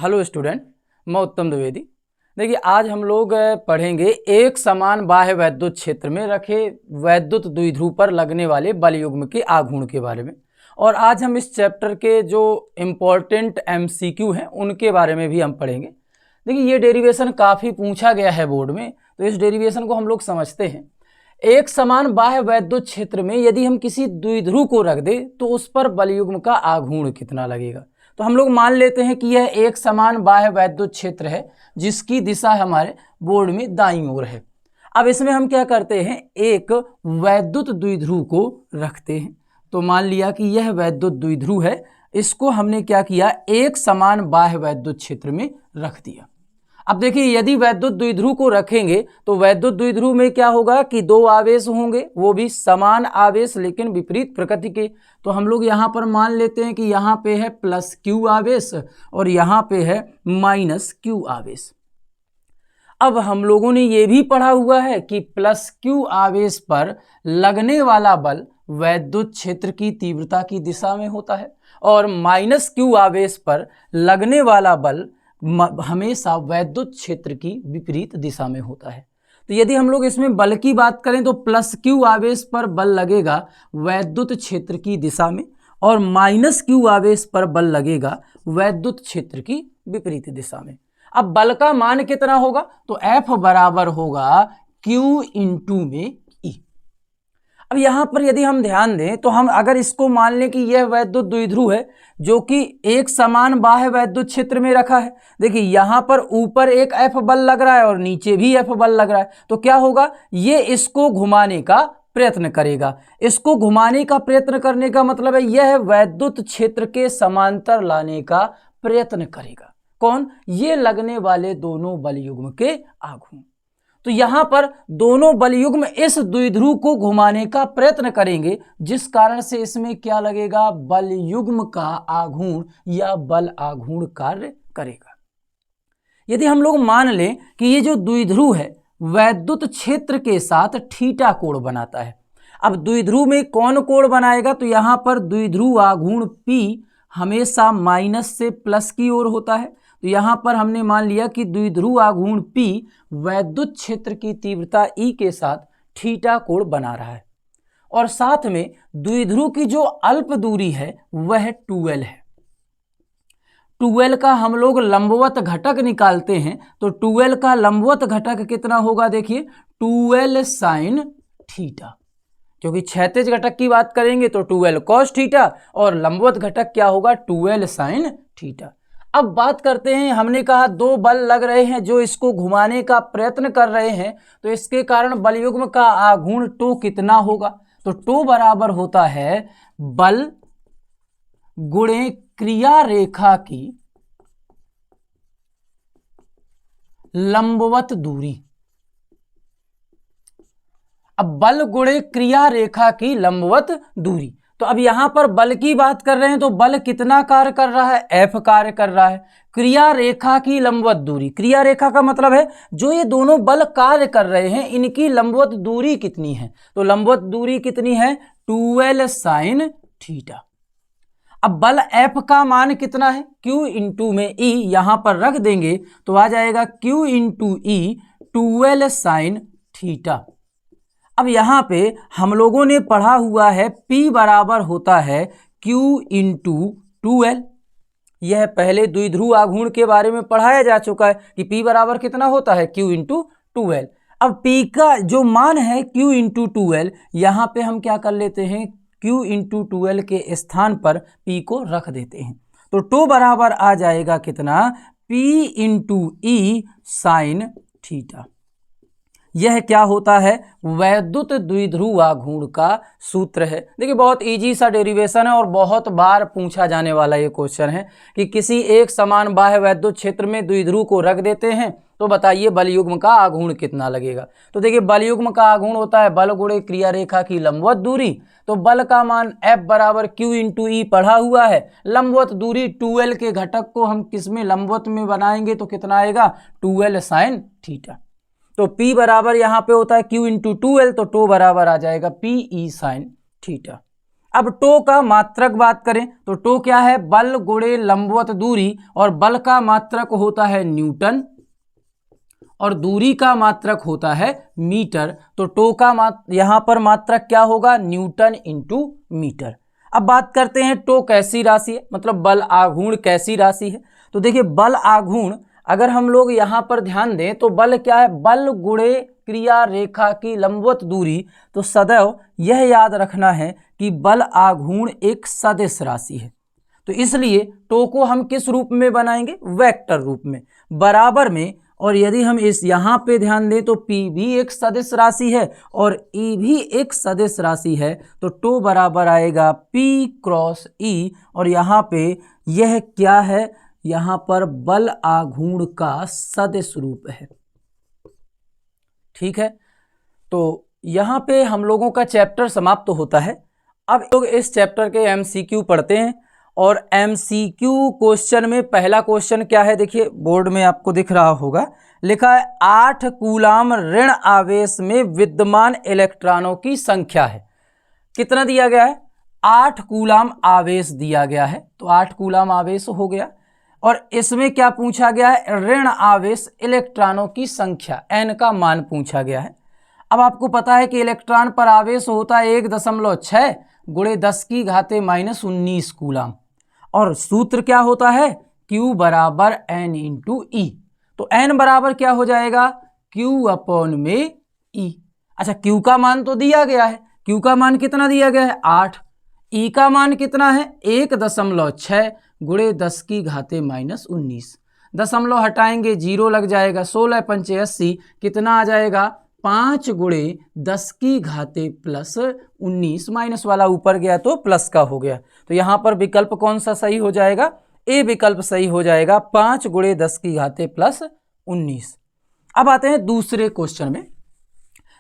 Hello student, मैं उत्तम द्विवेदी। देखिए, आज हम लोग पढ़ेंगे एक समान बाह्य वैद्युत क्षेत्र में रखे वैद्युत द्विध्रुव पर लगने वाले बलयुग्म के आघूर्ण के बारे में। और आज हम इस चैप्टर के जो इम्पोर्टेंट MCQ हैं उनके बारे में भी हम पढ़ेंगे। देखिए, ये डेरिवेशन काफ़ी पूछा गया है बोर्ड में, तो इस डेरिवेशन को हम लोग समझते हैं। एक समान बाह्य वैद्युत क्षेत्र में यदि हम किसी द्विध्रुव को रख दें तो उस पर बलयुग्म का आघूर्ण कितना लगेगा। तो हम लोग मान लेते हैं कि यह एक समान बाह्य वैद्युत क्षेत्र है जिसकी दिशा हमारे बोर्ड में दाईं ओर है। अब इसमें हम क्या करते हैं, एक वैद्युत द्विध्रुव को रखते हैं। तो मान लिया कि यह वैद्युत द्विध्रुव है, इसको हमने क्या किया, एक समान बाह्य वैद्युत क्षेत्र में रख दिया। अब देखिए, यदि वैद्युत द्विध्रुव को रखेंगे तो वैद्युत द्विध्रुव में क्या होगा कि दो आवेश होंगे, वो भी समान आवेश लेकिन विपरीत प्रकृति के। तो हम लोग यहाँ पर मान लेते हैं कि यहाँ पे है +Q आवेश और यहाँ पे है -Q आवेश। अब हम लोगों ने ये भी पढ़ा हुआ है कि +Q आवेश पर लगने वाला बल वैद्युत क्षेत्र की तीव्रता की दिशा में होता है और -Q आवेश पर लगने वाला बल हमेशा वैद्युत क्षेत्र की विपरीत दिशा में होता है। तो यदि हम लोग इसमें बल की बात करें तो +Q आवेश पर बल लगेगा वैद्युत क्षेत्र की दिशा में और -Q आवेश पर बल लगेगा वैद्युत क्षेत्र की विपरीत दिशा में। अब बल का मान कितना होगा, तो F बराबर होगा Q × में E। अब यहाँ पर यदि हम ध्यान दें तो हम अगर इसको मान लें कि यह वैद्युत द्विध्रुव है जो कि एक समान बाह्य वैद्युत क्षेत्र में रखा है। देखिए, यहाँ पर ऊपर एक F बल लग रहा है और नीचे भी F बल लग रहा है। तो क्या होगा, ये इसको घुमाने का प्रयत्न करेगा। इसको घुमाने का प्रयत्न करने का मतलब है यह वैद्युत क्षेत्र के समांतर लाने का प्रयत्न करेगा। कौन? ये लगने वाले दोनों बलयुग्म के आघूर्ण। तो यहाँ पर दोनों बलयुग्म इस द्विध्रुव को घुमाने का प्रयत्न करेंगे, जिस कारण से इसमें क्या लगेगा, बलयुग्म का आघूर्ण या बल आघूर्ण कार्य करेगा। यदि हम लोग मान लें कि ये जो द्विध्रुव है वैद्युत क्षेत्र के साथ थीटा कोण बनाता है। अब द्विध्रुव में कौन कोण बनाएगा, तो यहाँ पर द्विध्रुव आघूर्ण P हमेशा माइनस से प्लस की ओर होता है। तो यहाँ पर हमने मान लिया कि द्विध्रुव आघूर्ण P वैद्युत क्षेत्र की तीव्रता E के साथ थीटा कोण बना रहा है और साथ में द्विध्रुव की जो अल्प दूरी है वह 2L है। 2L का हम लोग लंबवत घटक निकालते हैं तो 2L का लंबवत घटक कितना होगा, देखिए 2L sin थीटा। क्योंकि क्षैतिज घटक की बात करेंगे तो 2L cos थीटा और लंबवत घटक क्या होगा, 2L sin थीटा। अब बात करते हैं, हमने कहा दो बल लग रहे हैं जो इसको घुमाने का प्रयत्न कर रहे हैं, तो इसके कारण बलयुग्म का आघूर्ण टो कितना होगा, तो टो बराबर होता है बल गुणे क्रिया रेखा की लंबवत दूरी। अब बल गुणे क्रिया रेखा की लंबवत दूरी, तो अब यहां पर बल की बात कर रहे हैं तो बल कितना कार्य कर रहा है, F कार्य कर रहा है। क्रिया रेखा की लंबवत दूरी, क्रिया रेखा का मतलब है जो ये दोनों बल कार्य कर रहे हैं इनकी लंबवत दूरी कितनी है, तो लंबवत दूरी कितनी है, 2L sin थीटा। अब बल F का मान कितना है, Q × में E यहां पर रख देंगे तो आ जाएगा Q × E 2L sin theta. अब यहाँ पे हम लोगों ने पढ़ा हुआ है P बराबर होता है Q × 2L। यह पहले द्विध्रुव आघूर्ण के बारे में पढ़ाया जा चुका है कि P बराबर कितना होता है, Q × 2L। अब P का जो मान है Q × 2L, यहाँ पे हम क्या कर लेते हैं, Q × 2L के स्थान पर P को रख देते हैं। तो टो बराबर आ जाएगा कितना, P × E sin थीटा। यह क्या होता है, वैद्युत द्विध्रुव आघूर्ण का सूत्र है। देखिए, बहुत इजी सा डेरिवेशन है और बहुत बार पूछा जाने वाला ये क्वेश्चन है कि किसी एक समान बाह्य वैद्युत क्षेत्र में द्विध्रुव को रख देते हैं तो बताइए बलयुग्म का आघूर्ण कितना लगेगा। तो देखिए, बलयुग्म का आघूर्ण होता है बल गुणे क्रिया रेखा की लंबवत दूरी। तो बल का मान F बराबर Q × E पढ़ा हुआ है। लंबवत दूरी 2L के घटक को हम किस में लंबवत में बनाएंगे तो कितना आएगा, 2L sin थीटा। तो P बराबर यहाँ पे होता है Q × 2L, तो टो बराबर आ जाएगा PE sin थीटा। अब टो का मात्रक बात करें तो टो क्या है, बल गुणे लंबवत दूरी, और बल का मात्रक होता है न्यूटन और दूरी का मात्रक होता है मीटर। तो टो का यहां पर मात्रक क्या होगा, न्यूटन इंटू मीटर। अब बात करते हैं टो कैसी राशि है, मतलब बल आघूर्ण कैसी राशि है। तो देखिए बल आघूर्ण अगर हम लोग यहां पर ध्यान दें तो बल क्या है, बल गुणे क्रिया रेखा की लंबवत दूरी। तो सदैव यह याद रखना है कि बल आघूर्ण एक सदिश राशि है। तो इसलिए टो को हम किस रूप में बनाएंगे, वेक्टर रूप में, बराबर में। और यदि हम इस यहाँ पे ध्यान दें तो P भी एक सदिश राशि है और E भी एक सदिश राशि है। तो टो बराबर आएगा P क्रॉस E, और यहाँ पे यह क्या है, यहाँ पर बल आघूर्ण का सदिश रूप है। ठीक है, तो यहाँ पे हम लोगों का चैप्टर समाप्त होता है। अब लोग इस चैप्टर के MCQ पढ़ते हैं, और MCQ क्वेश्चन में पहला क्वेश्चन क्या है, देखिए बोर्ड में आपको दिख रहा होगा, लिखा है 8 कूलाम ऋण आवेश में विद्यमान इलेक्ट्रॉनों की संख्या है। कितना दिया गया है, 8 कूलाम आवेश दिया गया है। तो 8 कूलाम आवेश हो गया, और इसमें क्या पूछा गया है, ऋण आवेश इलेक्ट्रॉनों की संख्या n का मान पूछा गया है। अब आपको पता है कि इलेक्ट्रॉन पर आवेश होता है 1.6 गुणे 10 की घाते -19 कूलाम, और सूत्र क्या होता है, Q बराबर N इंटू E। तो N बराबर क्या हो जाएगा, Q अपॉन में E। अच्छा, Q का मान तो दिया गया है, Q का मान कितना दिया गया है, 8। E का मान कितना है, 1.6 गुणे 10 की घाते -19। दशमलव हटाएंगे 0 लग जाएगा, 16 पंचे 80, कितना आ जाएगा, 5 गुणे 10 की घाते +19, माइनस वाला ऊपर गया तो प्लस का हो गया। तो यहाँ पर विकल्प कौन सा सही हो जाएगा, ए विकल्प सही हो जाएगा, 5 गुणे 10 की घाते +19। अब आते हैं दूसरे क्वेश्चन में।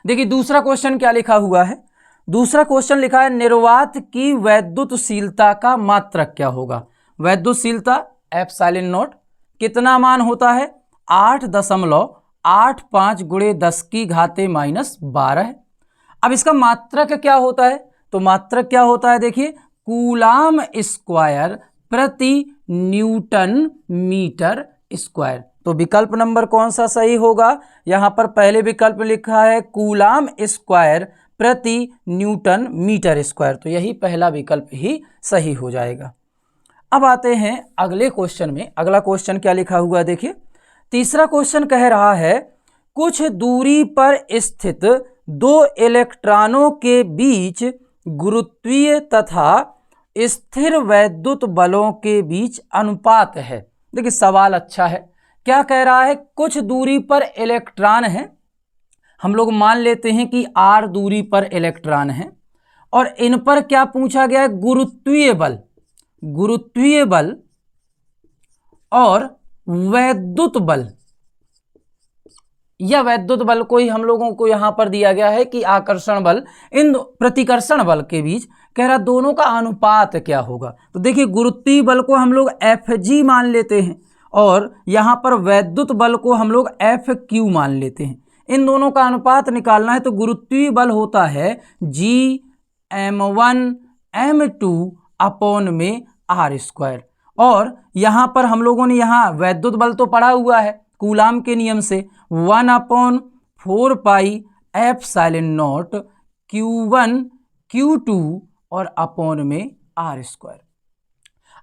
देखिए दूसरा क्वेश्चन क्या लिखा हुआ है, दूसरा क्वेश्चन लिखा है निर्वात की वैद्युतशीलता का मात्रक क्या होगा। वैद्युतशीलता एप्सिलॉन नॉट कितना मान होता है, 8.85 गुणे 10 की घाते -12 है। अब इसका मात्रक क्या होता है, तो मात्रक क्या होता है, देखिए कूलाम स्क्वायर प्रति न्यूटन मीटर स्क्वायर। तो विकल्प नंबर कौन सा सही होगा, यहां पर पहले विकल्प लिखा है कूलाम स्क्वायर प्रति न्यूटन मीटर स्क्वायर, तो यही पहला विकल्प ही सही हो जाएगा। अब आते हैं अगले क्वेश्चन में। अगला क्वेश्चन क्या लिखा हुआ, देखिए तीसरा क्वेश्चन कह रहा है कुछ दूरी पर स्थित 2 इलेक्ट्रॉनों के बीच गुरुत्वीय तथा स्थिर वैद्युत बलों के बीच अनुपात है। देखिए सवाल अच्छा है, क्या कह रहा है, कुछ दूरी पर इलेक्ट्रॉन है, हम लोग मान लेते हैं कि r दूरी पर इलेक्ट्रॉन है, और इन पर क्या पूछा गया है, गुरुत्वीय बल, गुरुत्वीय बल और वैद्युत बल, या वैद्युत बल को ही हम लोगों को यहां पर दिया गया है कि आकर्षण बल, इन प्रतिकर्षण बल के बीच कह रहा दोनों का अनुपात क्या होगा। तो देखिए गुरुत्वीय बल को हम लोग Fg मान लेते हैं, और यहां पर वैद्युत बल को हम लोग Fq मान लेते हैं। इन दोनों का अनुपात निकालना है, तो गुरुत्वीय बल होता है Gm1 m2 अपॉन में r², और यहां पर हम लोगों ने यहां वैद्युत बल तो पढ़ा हुआ है कूलाम के नियम से, 1/4 pi epsilon not Q1 Q2 और अपॉन में r²।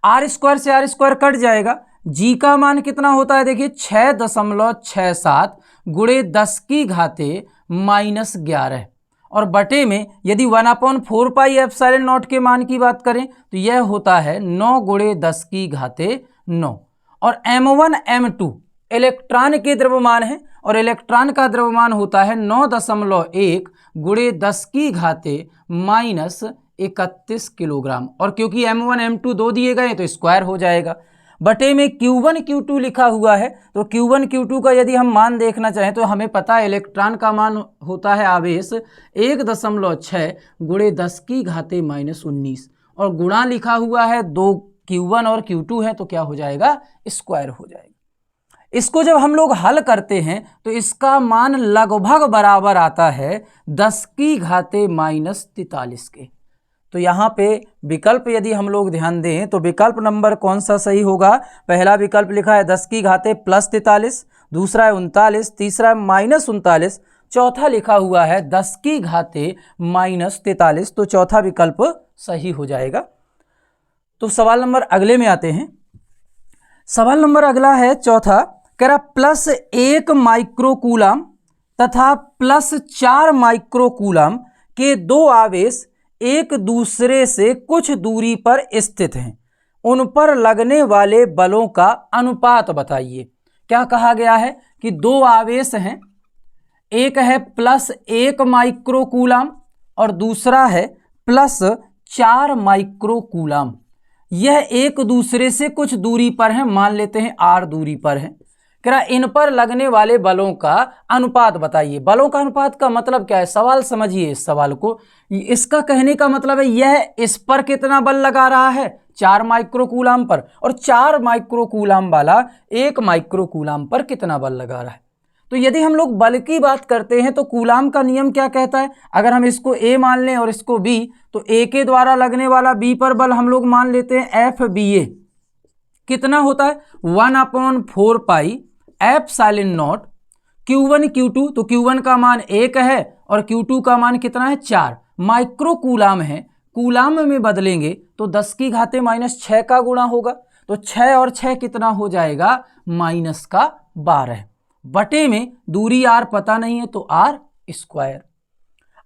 r² से r² कट जाएगा, g का मान कितना होता है, देखिए 6.67 गुणे 10 की घाते -11, और बटे में यदि 1/4 पाई एप्सिलॉन नॉट के मान की बात करें तो यह होता है 9 गुणे 10 की घाते 9, और m1 m2 इलेक्ट्रॉन के द्रव्यमान है, और इलेक्ट्रॉन का द्रव्यमान होता है 9.1 गुणे 10 की घाते -31 किलोग्राम, और क्योंकि m1 m2 दो दिए गए तो स्क्वायर हो जाएगा, बटे में Q1 Q2 लिखा हुआ है। तो Q1 Q2 का यदि हम मान देखना चाहें तो हमें पता है इलेक्ट्रॉन का मान होता है आवेश 1.6 गुणे 10 की घाते -19, और गुणा लिखा हुआ है 2 Q1 और Q2 है, तो क्या हो जाएगा, स्क्वायर हो जाएगा। इसको जब हम लोग हल करते हैं तो इसका मान लगभग बराबर आता है 10 की घाते -43 के। तो तो यहाँ पे विकल्प यदि हम लोग ध्यान दें तो विकल्प नंबर कौन सा सही होगा? पहला विकल्प लिखा है 10 की घाते प्लस 43, दूसरा है 39, तीसरा है माइनस 39, चौथा लिखा हुआ है 10 की घाते माइनस 43। तो चौथा विकल्प सही हो जाएगा। तो सवाल नंबर अगले में आते हैं। सवाल नंबर अगला है चौथा, कह रहा प्लस 1 माइक्रोकूलम तथा प्लस 4 माइक्रोकूलम के दो आवेश एक दूसरे से कुछ दूरी पर स्थित हैं, उन पर लगने वाले बलों का अनुपात बताइए। क्या कहा गया है कि दो आवेश हैं, एक है प्लस 1 माइक्रोकूलम और दूसरा है प्लस 4 माइक्रोकूलम। यह एक दूसरे से कुछ दूरी पर है, मान लेते हैं r दूरी पर है। कह रहा इन पर लगने वाले बलों का अनुपात बताइए। बलों का अनुपात का मतलब क्या है? सवाल समझिए इस सवाल को। इसका कहने का मतलब है यह इस पर कितना बल लगा रहा है? 4 माइक्रोकूलम पर, और 4 माइक्रोकूलम वाला 1 माइक्रोकूलम पर कितना बल लगा रहा है। तो यदि हम लोग बल की बात करते हैं तो कूलाम का नियम क्या कहता है? अगर हम इसको A मान लें और इसको B, तो A के द्वारा लगने वाला B पर बल हम लोग मान लेते हैं FBA। कितना होता है? 1/4 pi epsilon not Q1 Q2। तो Q1 का मान 1 है और Q2 का मान कितना है? 4 माइक्रोकूलाम है। कूलाम में बदलेंगे तो 10 की घाते माइनस 6 का गुणा होगा, तो 6 और 6 कितना हो जाएगा? माइनस का 12 बटे में दूरी r पता नहीं है तो r स्क्वायर।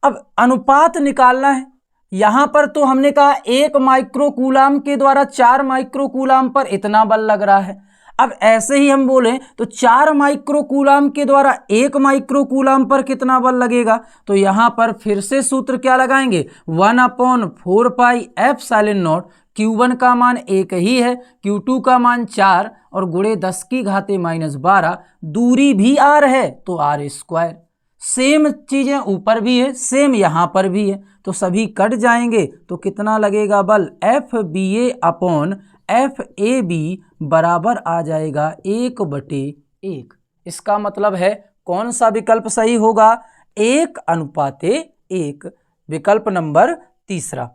अब अनुपात निकालना है। यहां पर तो हमने कहा 1 माइक्रोकूलम के द्वारा 4 माइक्रोकूलम पर इतना बल लग रहा है। अब ऐसे ही हम बोलें तो 4 माइक्रोकूलम के द्वारा 1 माइक्रोकूलम पर कितना बल लगेगा? तो यहां पर फिर से सूत्र क्या लगाएंगे? 1/4 पाई एप्सिलॉन नॉट। Q1 का मान 1 ही है, Q2 का मान 4 और गुणे 10 की घाते माइनस 12। दूरी भी r है तो r स्क्वायर। सेम चीजें ऊपर भी है, सेम यहां पर भी है, तो सभी कट जाएंगे। तो कितना लगेगा बल? FBA अपॉन FAB बराबर आ जाएगा 1/1। इसका मतलब है कौन सा विकल्प सही होगा? 1:1, विकल्प नंबर तीसरा।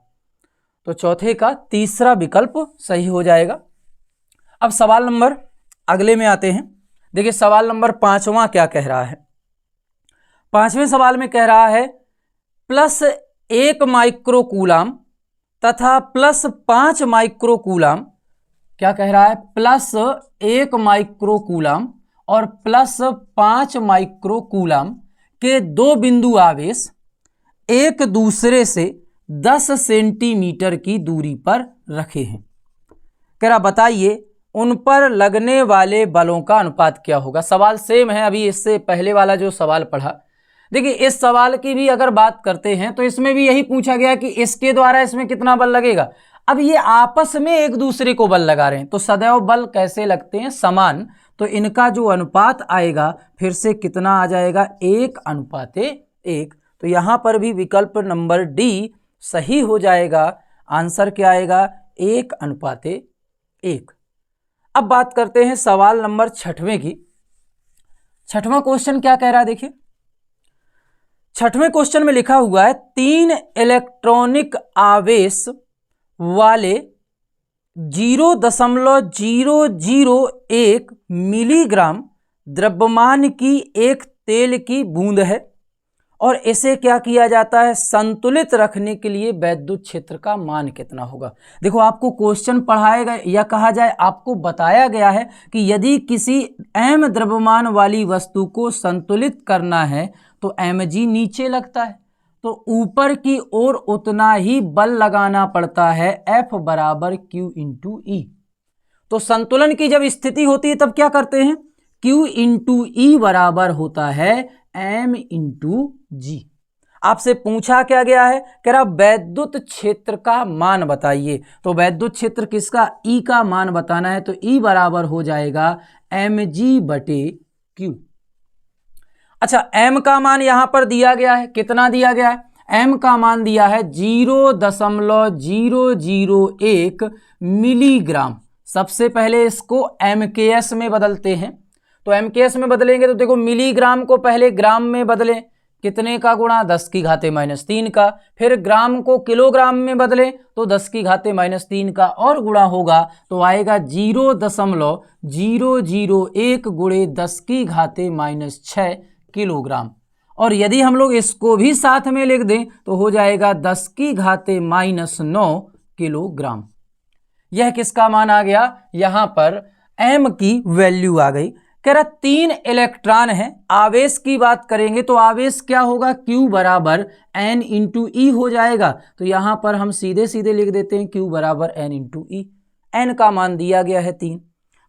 तो चौथे का तीसरा विकल्प सही हो जाएगा। अब सवाल नंबर अगले में आते हैं। देखिए सवाल नंबर 5वां क्या कह रहा है। 5वें सवाल में कह रहा है प्लस 1 माइक्रोकूलम तथा प्लस 5 माइक्रोकूलम। क्या कह रहा है? प्लस 1 माइक्रोकूलम और प्लस 5 माइक्रोकूलम के दो बिंदु आवेश एक दूसरे से 10 सेंटीमीटर की दूरी पर रखे हैं। कह रहा बताइए उन पर लगने वाले बलों का अनुपात क्या होगा। सवाल सेम है अभी इससे पहले वाला जो सवाल पढ़ा। देखिए इस सवाल की भी अगर बात करते हैं तो इसमें भी यही पूछा गया कि इसके द्वारा इसमें कितना बल लगेगा। अब ये आपस में एक दूसरे को बल लगा रहे हैं तो सदैव बल कैसे लगते हैं? समान। तो इनका जो अनुपात आएगा फिर से कितना आ जाएगा? 1:1। तो यहां पर भी विकल्प नंबर डी सही हो जाएगा। आंसर क्या आएगा? 1:1। अब बात करते हैं सवाल नंबर 6वें की। 6वां क्वेश्चन क्या कह रहा है देखिए। 6वें क्वेश्चन में लिखा हुआ है 3 इलेक्ट्रॉनिक आवेश वाले 0.001 मिलीग्राम द्रव्यमान की एक तेल की बूंद है और इसे क्या किया जाता है? संतुलित रखने के लिए वैद्युत क्षेत्र का मान कितना होगा। देखो आपको क्वेश्चन पढ़ाया गया या कहा जाए आपको बताया गया है कि यदि किसी m द्रव्यमान वाली वस्तु को संतुलित करना है तो mg नीचे लगता है, तो ऊपर की ओर उतना ही बल लगाना पड़ता है F बराबर Q इंटू E। तो संतुलन की जब स्थिति होती है तब क्या करते हैं? Q इंटू E बराबर होता है M इंटू G। आपसे पूछा क्या गया है? कह रहा वैद्युत क्षेत्र का मान बताइए। तो वैद्युत क्षेत्र किसका? E का मान बताना है तो E बराबर हो जाएगा mg/Q। अच्छा m का मान यहां पर दिया गया है, कितना दिया गया है? m का मान दिया है 0.001 मिलीग्राम। सबसे पहले इसको mks में बदलते हैं। तो mks में बदलेंगे तो देखो मिलीग्राम को पहले ग्राम में बदलें, कितने का गुणा, 10 की घाते -3 का। फिर ग्राम को किलोग्राम में बदले तो 10 की घाते -3 का और गुणा होगा तो आएगा 0.001 गुणे 10 की घाते -6 किलोग्राम। और यदि हम लोग इसको भी साथ में लिख दें तो हो जाएगा 10 की घाते -9 किलोग्राम। यह किसका मान आ गया, यहां पर m की वैल्यू आ गई। कह रहा 3 इलेक्ट्रॉन है, आवेश की बात करेंगे तो आवेश क्या होगा, Q बराबर N इंटू ई हो जाएगा। तो यहां पर हम सीधे सीधे लिख देते हैं Q बराबर N इंटू ई। N का मान दिया गया है 3,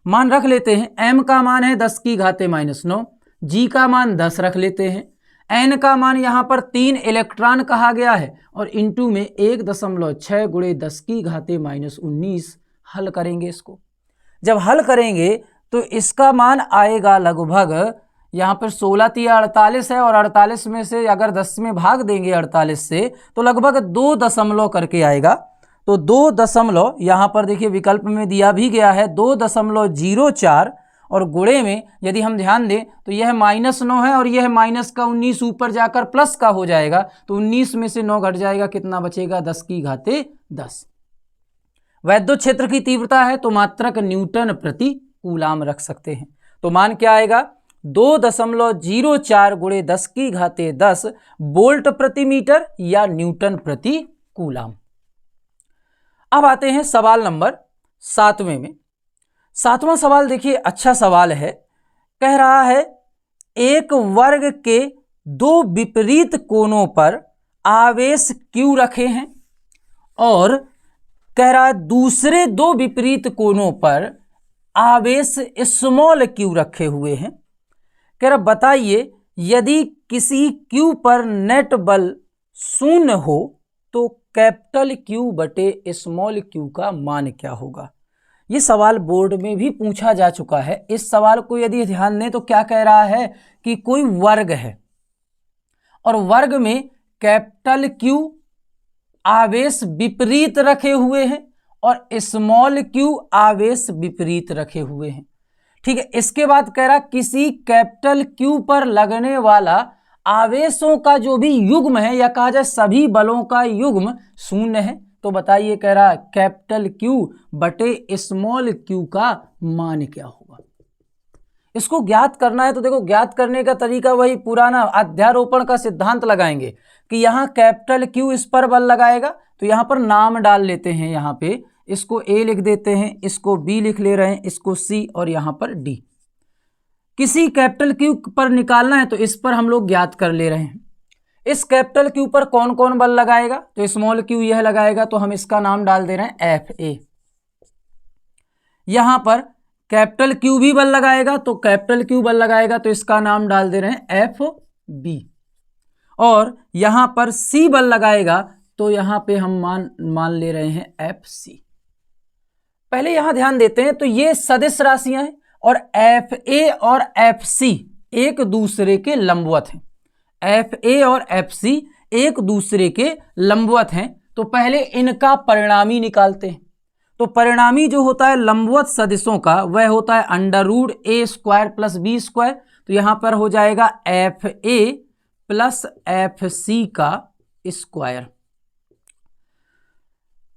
मान रख लेते हैं। M का मान है 10 की घाते -9, G का मान 10 रख लेते हैं, N का मान यहां पर 3 इलेक्ट्रॉन कहा गया है और इंटू में 1.6 गुणे 10 की घाते -19। हल करेंगे इसको, जब हल करेंगे तो इसका मान आएगा लगभग, यहाँ पर 16 × 48 है और 48 में से अगर 10 में भाग देंगे 48 से तो लगभग 2 दशमलव करके आएगा। तो 2 दशमलव यहाँ पर देखिए विकल्प में दिया भी गया है 2.04 और गुणे में यदि हम ध्यान दें तो यह -9 है और यह माइनस का 19 ऊपर जाकर प्लस का हो जाएगा। तो 19 में से 9 घट जाएगा, कितना बचेगा, 10 की घाते 10। वैद्युत क्षेत्र की तीव्रता है तो मात्रक न्यूटन प्रति कूलाम रख सकते हैं। तो मान क्या आएगा, 2.04 गुणे 10 की घाते 10 वोल्ट प्रति मीटर या न्यूटन प्रति कूलाम। अब आते हैं सवाल नंबर 7वें में। 7वां सवाल देखिए अच्छा सवाल है। कह रहा है एक वर्ग के 2 विपरीत कोनों पर आवेश Q रखे हैं और कह रहा है दूसरे 2 विपरीत कोनों पर आवेश स्मॉल q रखे हुए हैं। कह रहा बताइए यदि किसी q पर नेट बल 0 हो तो कैपिटल Q बटे स्मॉल q का मान क्या होगा। ये सवाल बोर्ड में भी पूछा जा चुका है। इस सवाल को यदि ध्यान दें तो क्या कह रहा है कि कोई वर्ग है और वर्ग में कैपिटल Q आवेश विपरीत रखे हुए हैं और स्मॉल q आवेश विपरीत रखे हुए हैं। ठीक है, इसके बाद कह रहा किसी कैपिटल Q पर लगने वाला आवेशों का जो भी युग्म है या कहा जाए सभी बलों का युग्म 0 है। तो बताइए, कह रहा कैपिटल Q बटे स्मॉल q का मान क्या होगा। इसको ज्ञात करना है तो देखो ज्ञात करने का तरीका वही पुराना अध्यारोपण का सिद्धांत लगाएंगे कि यहाँ कैपिटल Q इस पर बल लगाएगा तो यहाँ पर नाम डाल लेते हैं, यहाँ पे इसको A लिख देते हैं, इसको B लिख ले रहे हैं, इसको C और यहाँ पर D। किसी कैपिटल Q पर निकालना है तो इस पर हम लोग ज्ञात कर ले रहे हैं। इस कैपिटल Q पर कौन कौन बल लगाएगा, तो स्मॉल q यह लगाएगा तो हम इसका नाम डाल दे रहे हैं FA। यहाँ पर कैपिटल Q भी बल लगाएगा तो कैपिटल Q बल लगाएगा तो इसका नाम डाल दे रहे हैं FB। और यहाँ पर C बल लगाएगा तो यहाँ पे हम मान ले रहे हैं FC। पहले यहाँ ध्यान देते हैं तो ये सदिश राशियां हैं और FA और FC एक दूसरे के लंबवत हैं। FA और FC एक दूसरे के लंबवत हैं तो पहले इनका परिणामी निकालते हैं। तो परिणामी जो होता है लंबवत सदिशों का वह होता है √a² + b²। तो यहाँ पर हो जाएगा FA + FC का स्क्वायर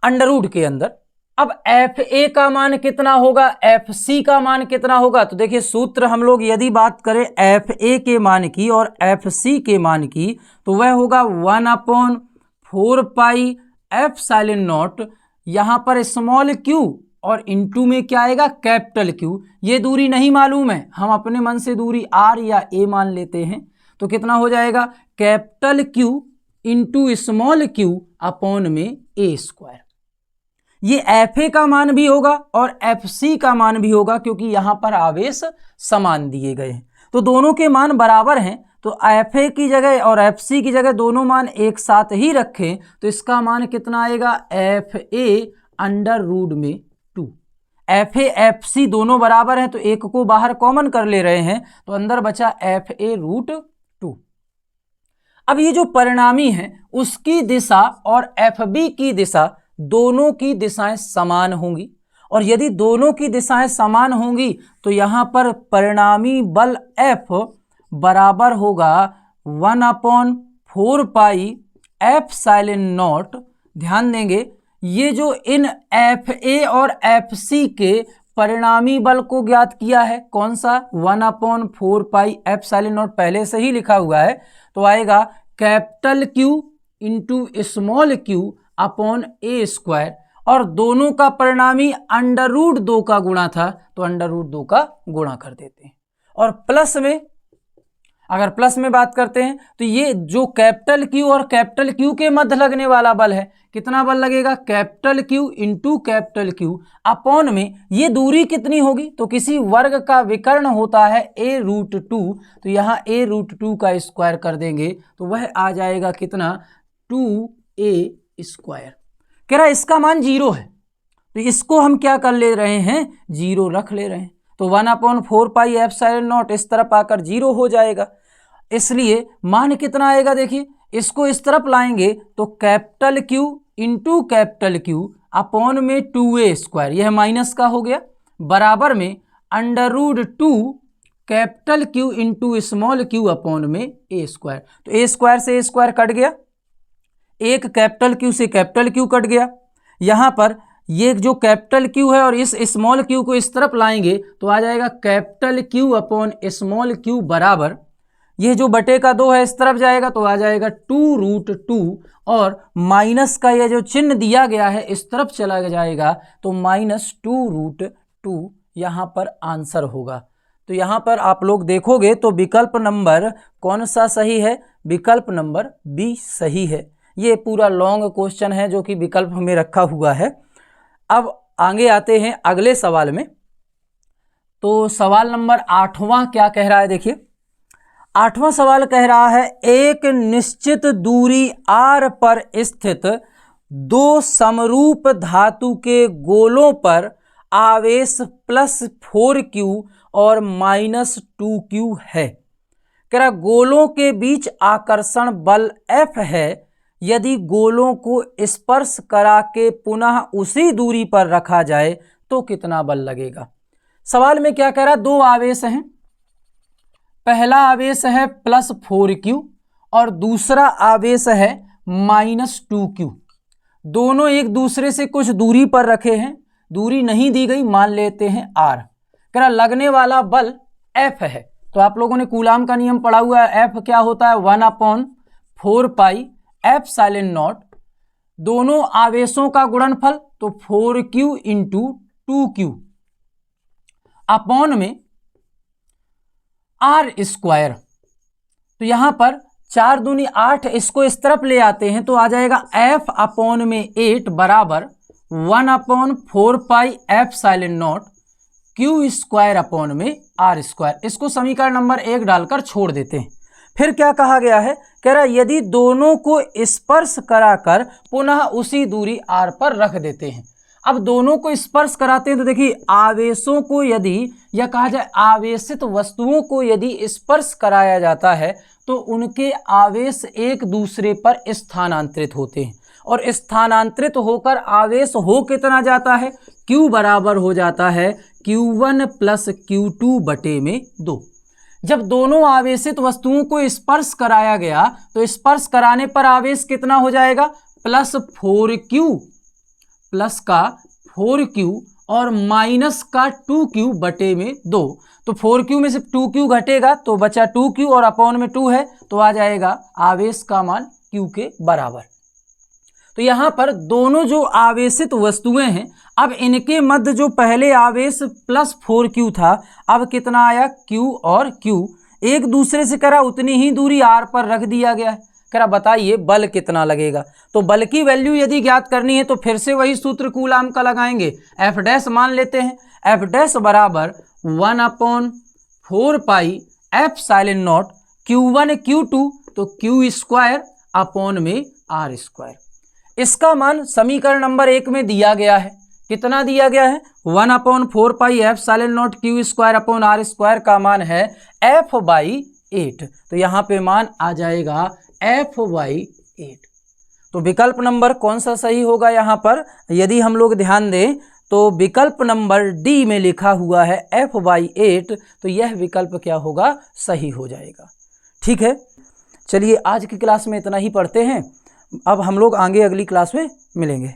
अंडर के अंदर। अब FA का मान कितना होगा, FC का मान कितना होगा, तो देखिए सूत्र हम लोग यदि बात करें FA के मान की और FC के मान की तो वह होगा 1/4 पाई ε0। यहाँ पर स्मॉल q और इनटू में क्या आएगा कैपिटल Q। ये दूरी नहीं मालूम है, हम अपने मन से दूरी r या a मान लेते हैं तो कितना हो जाएगा capital Q into small q upon में a²। ये FA का मान भी होगा और FC का मान भी होगा क्योंकि यहाँ पर आवेश समान दिए गए हैं तो दोनों के मान बराबर हैं। तो FA की जगह और FC की जगह दोनों मान एक साथ ही रखें तो इसका मान कितना आएगा FA √2। FA FC दोनों बराबर हैं तो एक को बाहर कॉमन कर ले रहे हैं तो अंदर बचा FA √2। अब ये जो परिणामी है उसकी दिशा और FB की दिशा दोनों की दिशाएं समान होंगी और यदि दोनों की दिशाएं समान होंगी तो यहाँ पर परिणामी बल F बराबर होगा 1/4πε0। ध्यान देंगे ये जो इन Fa और Fc के परिणामी बल को ज्ञात किया है, कौन सा 1/4πε0 पहले से ही लिखा हुआ है, तो आएगा capital Q into small q upon a square, और दोनों का परिणामी √2 का गुणा था तो √2 का गुणा कर देते हैं। और प्लस में, अगर प्लस में बात करते हैं तो ये जो कैपिटल Q और कैपिटल Q के मध्य लगने वाला बल है, कितना बल लगेगा, capital Q into capital Q upon में ये दूरी कितनी होगी, तो किसी वर्ग का विकर्ण होता है a√2, तो यहाँ a√2 का स्क्वायर कर देंगे तो वह आ जाएगा कितना, 2a स्क्वायर। कह रहा इसका मान 0 है, तो इसको हम क्या कर ले रहे हैं, 0 रख ले रहे हैं, तो 1/4πε0 इस तरफ आकर 0 हो जाएगा। इसलिए मान कितना आएगा, देखिए इसको इस तरफ लाएंगे तो capital Q into capital Q upon में 2a स्क्वायर, यह माइनस का हो गया, बराबर में √2 capital Q into small q upon में a स्क्वायर। तो a स्क्वायर से a स्क्वायर कट गया, एक कैपिटल Q से कैपिटल Q कट गया। यहाँ पर ये जो कैपिटल Q है और इस स्मॉल q को इस तरफ लाएंगे तो आ जाएगा capital Q upon small q बराबर, ये जो बटे का 2 है इस तरफ जाएगा तो आ जाएगा 2√2, और माइनस का ये जो चिन्ह दिया गया है इस तरफ चला जाएगा तो -2√2 यहाँ पर आंसर होगा। तो यहाँ पर आप लोग देखोगे तो विकल्प नंबर कौन सा सही है, विकल्प नंबर बी सही है। ये पूरा लॉन्ग क्वेश्चन है जो कि विकल्प हमें रखा हुआ है। अब आगे आते हैं अगले सवाल में। तो सवाल नंबर 8वां क्या कह रहा है, देखिए 8वां सवाल कह रहा है एक निश्चित दूरी r पर स्थित दो समरूप धातु के गोलों पर आवेश +4q और -2q है। कह रहा गोलों के बीच आकर्षण बल F है, यदि गोलों को स्पर्श करा के पुनः उसी दूरी पर रखा जाए तो कितना बल लगेगा। सवाल में क्या कह रहा, दो आवेश हैं, पहला आवेश है +4q और दूसरा आवेश है -2q। दोनों एक दूसरे से कुछ दूरी पर रखे हैं, दूरी नहीं दी गई, मान लेते हैं r। कह रहा लगने वाला बल F है, तो आप लोगों ने कूलाम का नियम पढ़ा हुआ है, F क्या होता है 1/4πε0, दोनों आवेशों का गुणनफल तो 4q इंटू 2q अपॉन में r स्क्वायर। तो यहां पर 4 दूनी 8, इसको इस तरफ ले आते हैं तो आ जाएगा F अपॉन में 8 बराबर 1/4πε0 q स्क्वायर अपॉन में r स्क्वायर। इसको समीकरण नंबर 1 डालकर छोड़ देते हैं। फिर क्या कहा गया है, कह रहा यदि दोनों को स्पर्श कराकर पुनः उसी दूरी r पर रख देते हैं। अब दोनों को स्पर्श कराते हैं तो देखिए आवेशों को यदि, या कहा जाए आवेशित वस्तुओं को यदि स्पर्श कराया जाता है तो उनके आवेश एक दूसरे पर स्थानांतरित होते हैं, और स्थानांतरित होकर आवेश हो कितना जाता है, q बराबर हो जाता है q1 + q2 बटे में 2। जब दोनों आवेशित वस्तुओं को स्पर्श कराया गया तो स्पर्श कराने पर आवेश कितना हो जाएगा, +4q, प्लस का 4q और माइनस का 2q बटे में 2। तो 4q में से 2q घटेगा तो बचा 2q और अपॉन में 2 है तो आ जाएगा आवेश का मान q के बराबर। तो यहाँ पर दोनों जो आवेशित वस्तुएं हैं, अब इनके मध्य जो पहले आवेश +4q था, अब कितना आया q और q एक दूसरे से करा उतनी ही दूरी r पर रख दिया गया है। करा बताइए बल कितना लगेगा। तो बल की वैल्यू यदि ज्ञात करनी है तो फिर से वही सूत्र कूलाम का लगाएंगे, F डैश मान लेते हैं, F डैश बराबर 1/4πε0 q1 q2 तो q स्क्वायर अपॉन में r स्क्वायर। इसका मान समीकरण नंबर 1 में दिया गया है, कितना दिया गया है 1/4πε0 q square upon r square का मान है F/8। तो यहाँ पे मान आ जाएगा F/8। तो विकल्प नंबर कौन सा सही होगा, यहाँ पर यदि हम लोग ध्यान दें तो विकल्प नंबर डी में लिखा हुआ है F/8, तो यह विकल्प क्या होगा, सही हो जाएगा। ठीक है, चलिए आज की क्लास में इतना ही पढ़ते हैं। अब हम लोग आगे अगली क्लास में मिलेंगे।